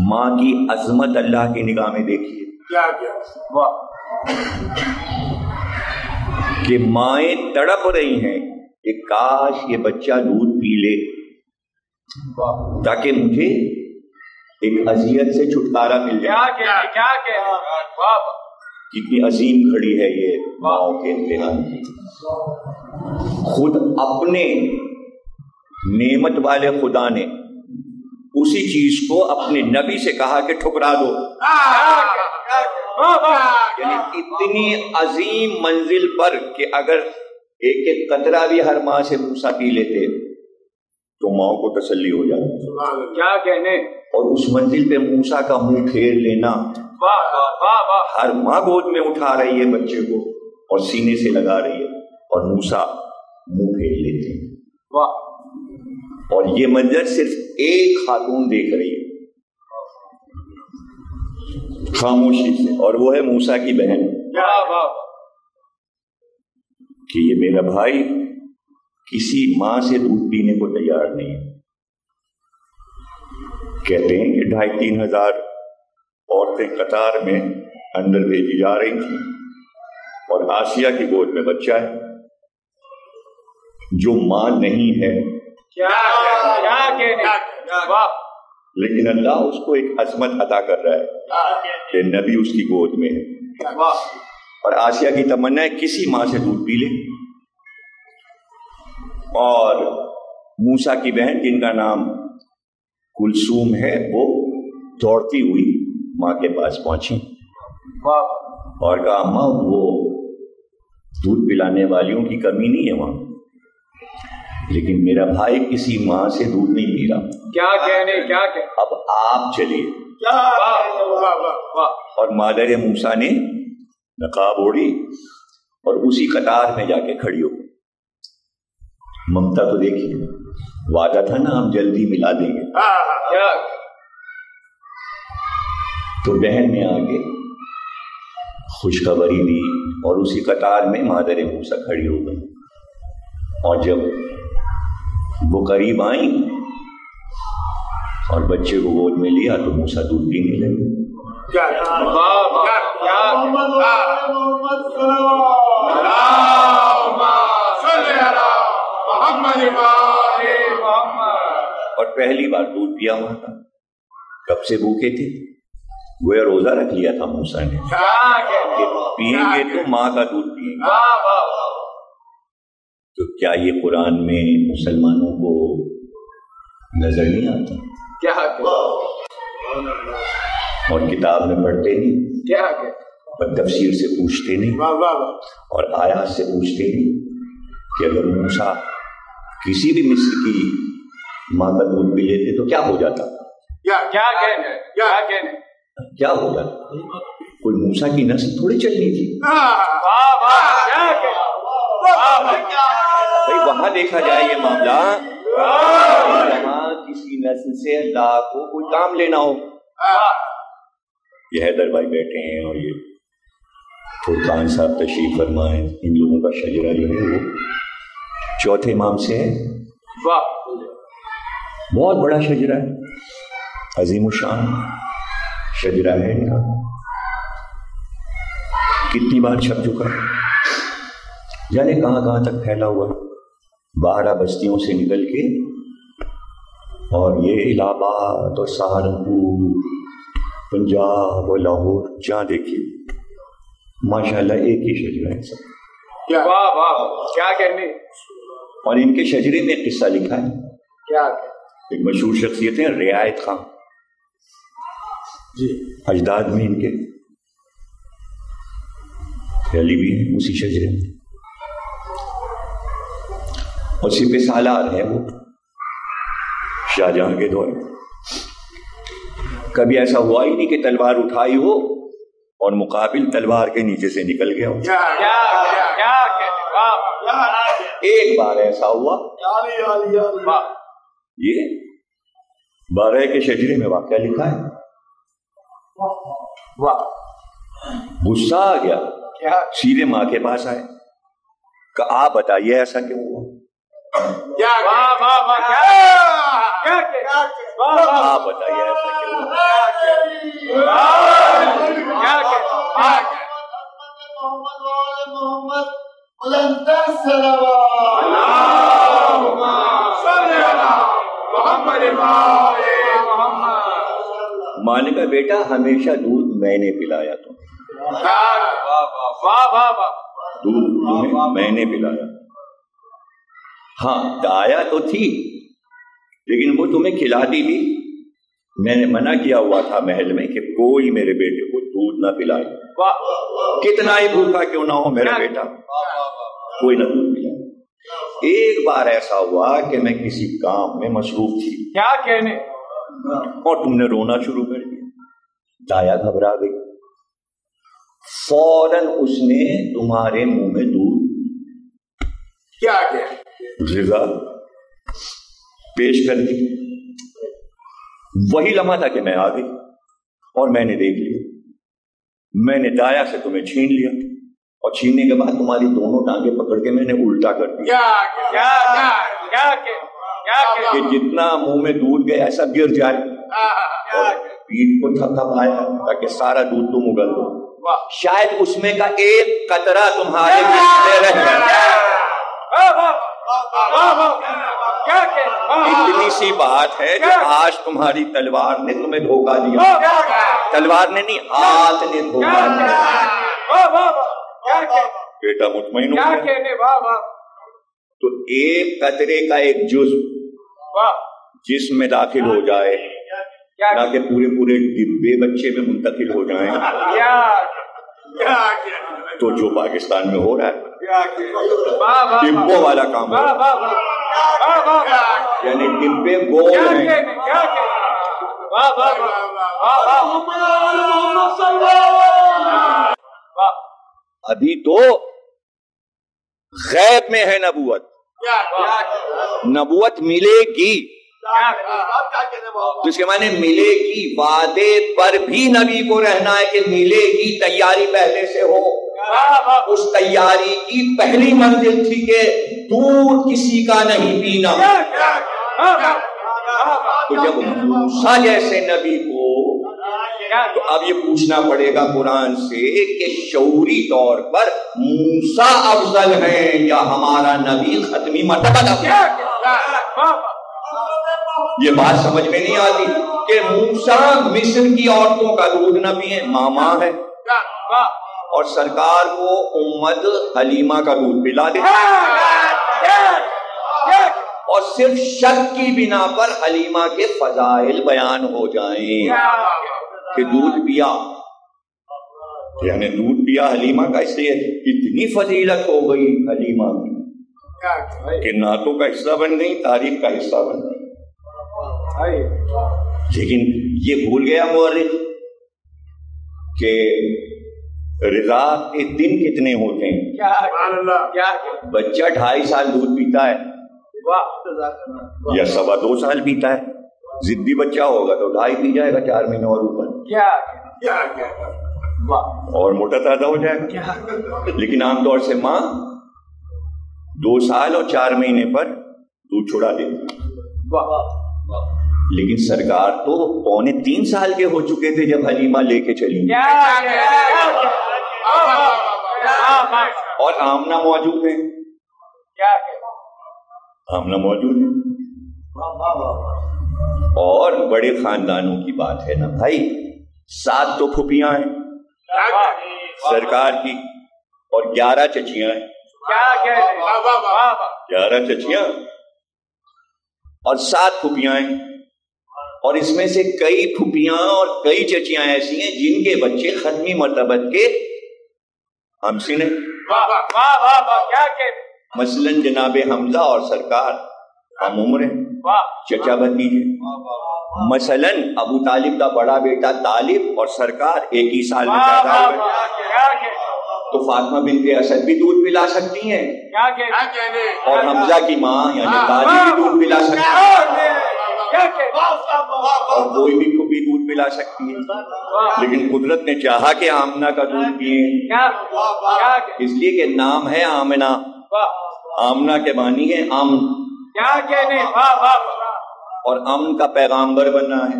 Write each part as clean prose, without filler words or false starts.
ماں کی عظمت اللہ کی نگاہ میں دیکھیے کیا کیا کہ مائیں تڑپ رہی ہیں کہ کاش یہ بچہ دودھ پی لے تاکہ مجھے ایک اذیت سے چھٹکارا مل جائے. کتنی عظیم گھڑی ہے یہ ماؤں کے امتحان کی. خود اپنے نعمت والے خدا نے اسی چیز کو اپنے نبی سے کہا کہ ٹھکرا دو. یعنی اتنی عظیم منزل پر کہ اگر ایک ایک قطرہ بھی ہر ماں سے موسیٰ پی لیتے تو ماں کو تسلی ہو جاتی. کیا کہنے. اور اس منزل پہ موسیٰ کا منہ پھیر لینا. ہر ماں گود میں اٹھا رہی ہے بچے کو اور سینے سے لگا رہی ہے اور موسیٰ منہ پھیر لیتے ہیں. اور یہ منظر صرف ایک خاتون دیکھ رہی ہے خاموشی سے، اور وہ ہے موسیٰ کی بہن. کہ یہ میرا بھائی کسی ماں سے دودھ پینے کو تیار نہیں ہے. کہتے ہیں کہ 2,500-3 ہزار عورتیں قطار میں اندر بھیجی جا رہی تھیں اور آسیہ کی گود میں بچہ ہے جو ماں نہیں ہے. لیکن اللہ اس کو ایک عظمت عطا کر رہا ہے کہ نبی اس کی گود میں ہے. اور آسیہ کی تمنا ہے کسی ماں سے دودھ پی لے. اور موسیٰ کی بہن جن کا نام کلثوم ہے وہ دوڑتی ہوئی ماں کے پاس پہنچی اور کہا اماں وہ دودھ پلانے والیوں کی کمی نہیں ہے وہاں، لیکن میرا بھائی کسی ماں سے دودھ نہیں پی رہا. کیا کہنے کیا کہنے. اب آپ چلیے. اور مادر موسیٰ نے نقاب اوڑھی اور اسی قطار میں جا کے کھڑی ہو. ممتا تو دیکھیے، وعدہ تھا نا ہم جلدی ملا دیں گے. تو بہن نے آگے خوشخبری دی اور اسی قطار میں مادر موسیٰ کھڑی ہو گئی. اور جب وہ قریب آئیں اور بچے کو گود میں لیا تو موسیٰ دودھ پینے لگے. اور پہلی بار دودھ پیا ہوا تھا. کب سے بھوکے تھے، گویا روزہ رکھ لیا تھا موسیٰ نے کہ پیئیں گے تو ماں کا دودھ پیئیں گے. تو کیا یہ قرآن میں مسلمانوں کو نظر نہیں آتا؟ اور کتاب میں پڑھتے نہیں، اور تفسیر سے پوچھتے نہیں، اور آیات سے پوچھتے نہیں کہ اگر موسیٰ کسی بھی مصر کی ماں کا دودھ پی لیتے تو کیا ہو جاتا؟ کیا ہو جاتا؟ کوئی موسیٰ کی نسل تھوڑی چلنی تھی. بھائی وہاں دیکھا جائے یہ معاملہ، وہاں کسی نسل سے اللہ کو کوئی کام لینا ہو. یہ حیدر بھائی بیٹھے ہیں اور یہ فرقان صاحب تشریف فرمائیں. ان لوگوں کا شجرہ جو ہے وہ چوتھے امام سے ہے. بہت بڑا شجرہ ہے، عظیم الشان شجرہ ہے ان کا. کتنی بار چھپ چکا، جانے کہاں کہاں تک پھیلا ہوا. 12 بستیوں سے نکل کے اور یہ الہ آباد اور سہارنپور، پنجاب اور لاہور، جہاں دیکھیے ماشاءاللہ ایک ہی شجرہ ہے سب. کیا کہنے. اور ان کے شجرے میں قصہ لکھا ہے. ایک مشہور شخصیت ہے رعایت خان، اجداد میں ان کے علی بھی ہیں اسی شجرے میں، اور سپہ سالار ہیں وہ شاہجہاں کے دور میں. کبھی ایسا ہوا ہی نہیں کہ تلوار اٹھائی ہو اور مقابل تلوار کے نیچے سے نکل گیا ہو. ایک بار ایسا ہوا، یہ 12 کے شجرے میں واقعہ لکھا ہے. غصہ آ گیا، سیدھے ماں کے پاس آئے کہ آپ بتائیے ایسا کیوں ہوا. آپ بتائیے ایسا کیوں ہوا. ماں نے کہا بیٹا ہمیشہ دودھ میں نے پلایا تمہیں، دودھ تمہیں میں نے پلایا، ہاں دایا تو تھی لیکن وہ تمہیں کھلاتی بھی، میں نے منع کیا ہوا تھا محل میں کہ کوئی میرے بیٹے کو دودھ نہ پلائے، کتنا ہی بھوکا کیوں نہ ہو میرا بیٹا، کوئی نہ دودھ پلائے۔ ایک بار ایسا ہوا کہ میں کسی کام میں مصروف تھی، کیا کہنے، اور تم نے رونا شروع کر دیا، دایا گھبرا گئی، فوراً اس نے تمہارے منہ میں دودھ کیا غذا پیش کر دی۔ وہی لمحہ تھا کہ میں آ گئی اور میں نے دیکھ لیا، میں نے دایا سے تمہیں چھین لیا اور چھیننے کے بعد تمہاری دونوں ٹانگیں پکڑ کے میں نے الٹا کر دیا کہ جتنا منہ میں دودھ گیا ایسا گر جائے، اور پیٹھ کو تھپتھپایا تاکہ سارا دودھ تم اگل دو، شاید اس میں کا ایک قطرہ تمہارے جسم میں رہ جائے۔ اتنی سی بات ہے کہ آج تمہاری تلوار نے تمہیں دھوکہ دیا، تلوار نے نہیں ہاتھ نے دھوکہ دیا۔ بیٹا مطمئن ہو گیا، تو ایک قطرے کا ایک جزو جسم میں داخل ہو جائے نہ کہ پورے پورے ڈبے بچے میں منتقل ہو جائیں، تو جو پاکستان میں ہو رہا ہے ڈبوں والا کام ہو رہا ہے، یعنی ڈبے گول ہیں۔ ابھی تو غیب میں ہے نبوت، نبوت ملے گی، تو اس کے معنی ملے گی، وعدے پر بھی نبی کو رہنا ہے کہ ملے گی، تیاری پہلے سے ہو۔ اس تیاری کی پہلی منزل تھی کہ دودھ کسی کا نہیں پینا، تو جب موسیٰ جیسے نبی کو، تو اب یہ پوچھنا پڑے گا قرآن سے کہ شعوری طور پر موسیٰ افضل ہیں یا ہمارا نبی ختمی مرتبہ افضل؟ یہ بات سمجھ میں نہیں آتی کہ موسیٰ مصر کی عورتوں کا دودھ نہ پیئے، ماما ہے، اور سرکار کو امت حلیمہ کا دودھ پلا دے، اور صرف شک کی بنا پر حلیمہ کے فضائل بیان ہو جائیں کہ دودھ پیا، یعنی دودھ پیا حلیمہ کا، اس لیے اتنی فضیلت ہو گئی حلیمہ کی کہ نعتوں کا حصہ بن گئی، تاریخ کا حصہ بن گئی۔ لیکن یہ بھول گیا مورخ کہ رضا کے دن کتنے ہوتے ہیں، بچہ 2.5 سال دودھ پیتا ہے یا 2.25 سال پیتا ہے، ضدی بچہ ہوگا تو 2.5 پی جائے گا، 4 مہینے اور اوپر اور موٹا تازہ ہو جائے گا۔ لیکن عام طور سے ماں 2 سال اور 4 مہینے پر دودھ چھڑا دیتی، لیکن سرکار تو 2.25 سال کے ہو چکے تھے جب حلیمہ لے کے چلی، اور آمنہ موجود ہے، آمنہ موجود ہے، اور بڑے خاندانوں کی بات ہے نا بھائی، 7 تو پھوپھیاں ہیں سرکار کی اور 11 چچیاں ہیں، 11 چچیاں اور 7 پھوپھیاں ہیں، اور اس میں سے کئی پھوپھیاں اور کئی چچیاں ایسی ہیں جن کے بچے ختمی مرتبت کے ہم سے نے، مثلاً جناب حمزہ اور سرکار ہم عمر ہیں، چچا بھتیجے، مثلاً ابو طالب کا بڑا بیٹا طالب اور سرکار ایک ہی سال میں پیدا ہوئے، تو فاطمہ بنت اسد بھی دودھ پلا سکتی ہیں، اور حمزہ کی ماں یعنی دادی بھی دودھ پلا سکتی ہیں، اور کوئی بھی پھوپھی دودھ پلا سکتی ہے، لیکن قدرت نے چاہا کہ آمنہ کا دودھ پیئیں، اس لیے کہ نام ہے آمنہ، آمنہ کے معنی ہے امن، اور امن کا پیغامبر بننا ہے۔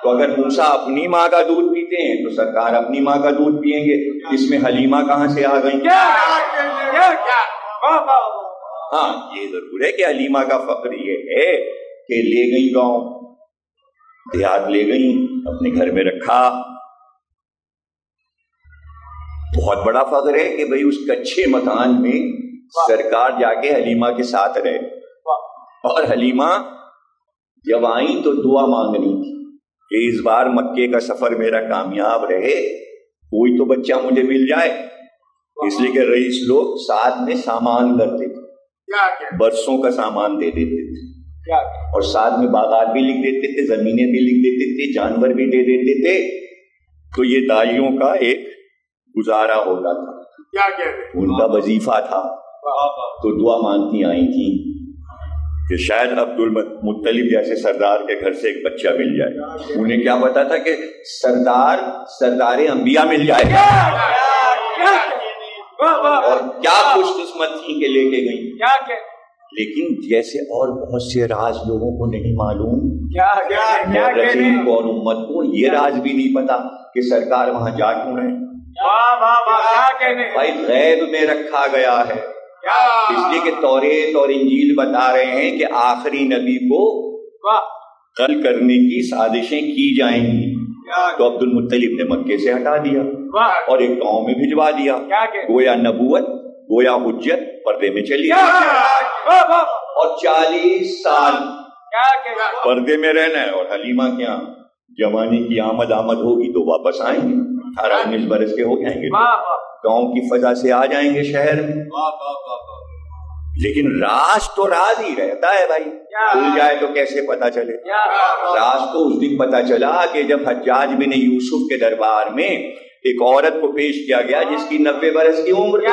تو اگر موسیٰ اپنی ماں کا دودھ پیتے ہیں تو سرکار اپنی ماں کا دودھ پیئیں گے، اس میں حلیمہ کہاں سے آ گئی؟ ہاں یہ ضرور ہے کہ حلیمہ کا فخر یہ ہے کہ لے گئی گاؤں، دیہات لے گئی، اپنے گھر میں رکھا. بہت بڑا فخر ہے کہ بھئی اس کچے مکان میں سرکار جا کے حلیمہ کے ساتھ رہے. اور حلیمہ جب آئیں تو دعا مانگنی تھی کہ اس بار مکے کا سفر میرا کامیاب رہے، کوئی تو بچہ مجھے مل جائے. اس لیے کہ رئیس لوگ ساتھ میں سامان کرتے تھے، برسوں کا سامان دے دیتے تھے، اور ساتھ میں باغات بھی لکھ دیتے تھے، زمینیں بھی لکھ دیتے تھے، جانور بھی دے دیتے تھے. تو یہ دائیوں کا ایک گزارا ہوتا تھا، ان کا وظیفہ تھا. تو دعا مانگتی آئی تھی کہ شاید عبد المطلب جیسے سردار کے گھر سے ایک بچہ مل جائے. انہیں کیا پتا تھا کہ سردار انبیاء مل جائے گا. اور کیا خوش قسمت تھی کہ لے کے گئی. لیکن جیسے اور بہت سے راز لوگوں کو نہیں معلوم، رسول کو اور امت کو یہ راز بھی نہیں پتا کہ سرکار وہاں جا کیوں رہے. بھائی غیب میں رکھا گیا ہے، اس لیے کہ توریت اور انجیل بتا رہے ہیں کہ آخری نبی کو قتل کرنے کی سازشیں کی جائیں گی. تو عبد المطلب نے مکے سے ہٹا دیا اور ایک گاؤں میں بھجوا دیا. گویا نبوت، گویا حجت پردے میں چلی گئی، اور 40 سال پردے میں رہنا ہے. اور حلیمہ کیا جوانی کی آمد ہوگی تو واپس آئیں گے، 18-19 برس کے ہو جائیں گے، گاؤں کی فضا سے آ جائیں گے شہر میں. لیکن راز تو راز ہی رہتا ہے بھائی، کھل جائے تو کیسے پتا چلے. راز تو اس دن پتا چلا کہ جب حجاج بن یوسف کے دربار میں ایک عورت کو پیش کیا گیا جس کی 90 برس کی عمر تھی،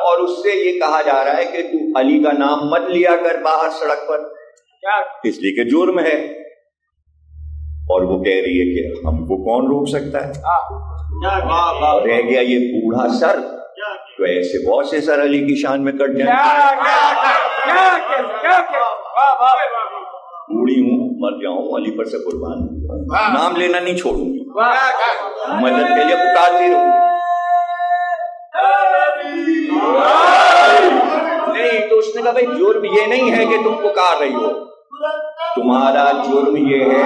اور اس سے یہ کہا جا رہا ہے کہ تو علی کا نام مت لیا کر باہر سڑک پر، اس لیے کہ جرم ہے. اور وہ کہہ رہی ہے کہ ہم کو کون روک سکتا ہے. رہ گیا یہ بوڑھا سر، تو ایسے بہت سے سر علی کی شان میں کٹ جائیں. بوڑھی ہوں، مر جاؤں، علی پر سے قربان ہوں، نام لینا نہیں چھوڑوں گی، مدد کے لیے پکارتی رہوں. نہیں تو اس نے کہا بھائی جرم یہ نہیں ہے کہ تم پکار رہی ہو، تمہارا جرم یہ ہے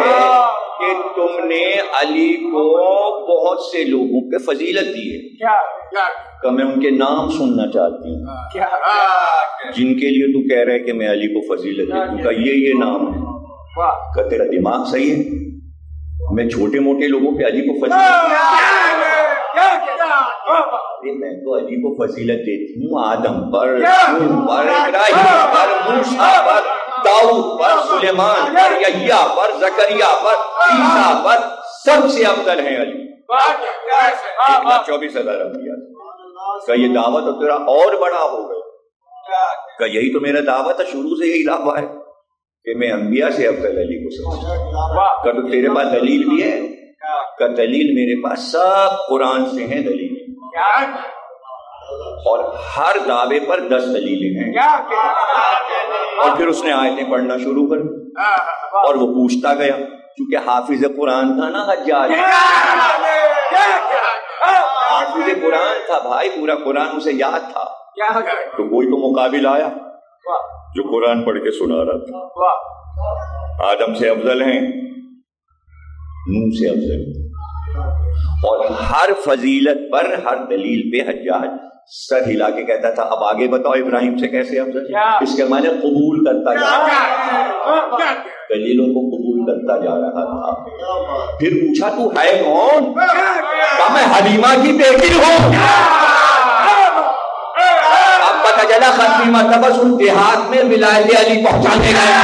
کہ تم نے علی کو بہت سے لوگوں پہ فضیلت دی ہے. کہ میں ان کے نام سننا چاہتی ہوں جن کے لیے تو کہہ رہے کہ میں علی کو فضیلت دیتی ہوں. کہ یہ نام ہے. کہ تیرا دماغ صحیح ہے؟ میں چھوٹے موٹے لوگوں پہ علی کو فضیلت میں تو علی کو فضیلت دیتی ہوں آدم پر، نوح پر، ابراہیم پر، موسیٰ پر، داؤد پر، سلیمان پر، یحییٰ پر، زکریا پر، عیسیٰ پر. سب سے افضل ہیں علی. 1,24,000 انبیاء. کہ یہ دعوت تو تیرا اور بڑا ہو گیا. کہ یہی تو میرا دعوت ہے، شروع سے یہی دعویٰ ہے کہ میں انبیاء سے افضل علی کو سمجھتا. کہ تو تیرے پاس دلیل بھی ہے؟ کہ دلیل میرے پاس سب قرآن سے ہیں دلیل، اور ہر دعوے پر 10 دلیلیں ہیں. اور پھر اس نے آیتیں پڑھنا شروع کر، اور وہ پوچھتا گیا کیونکہ حافظ قرآن تھا نا حجاج، حافظ قرآن تھا بھائی، پورا قرآن اسے یاد تھا. تو کوئی تو مقابل آیا جو قرآن پڑھ کے سنا رہا تھا. آدم سے افضل ہیں، نوح سے افضل ہیں. اور ہر فضیلت پر، ہر دلیل پہ حجاج سر ہلا کے کہتا تھا اب آگے بتاؤ ابراہیم سے کیسے افضل. اس کے معنی قبول کرتا جا رہا، دلیلوں کو قبول کرتا جا رہا تھا. پھر پوچھا تو ہے کون؟ کہا میں حلیمہ کی بیٹی ہوں. اب پتہ چلا ختمی مرتبہ ان دیہات میں ولایت علی پہنچانے گیا.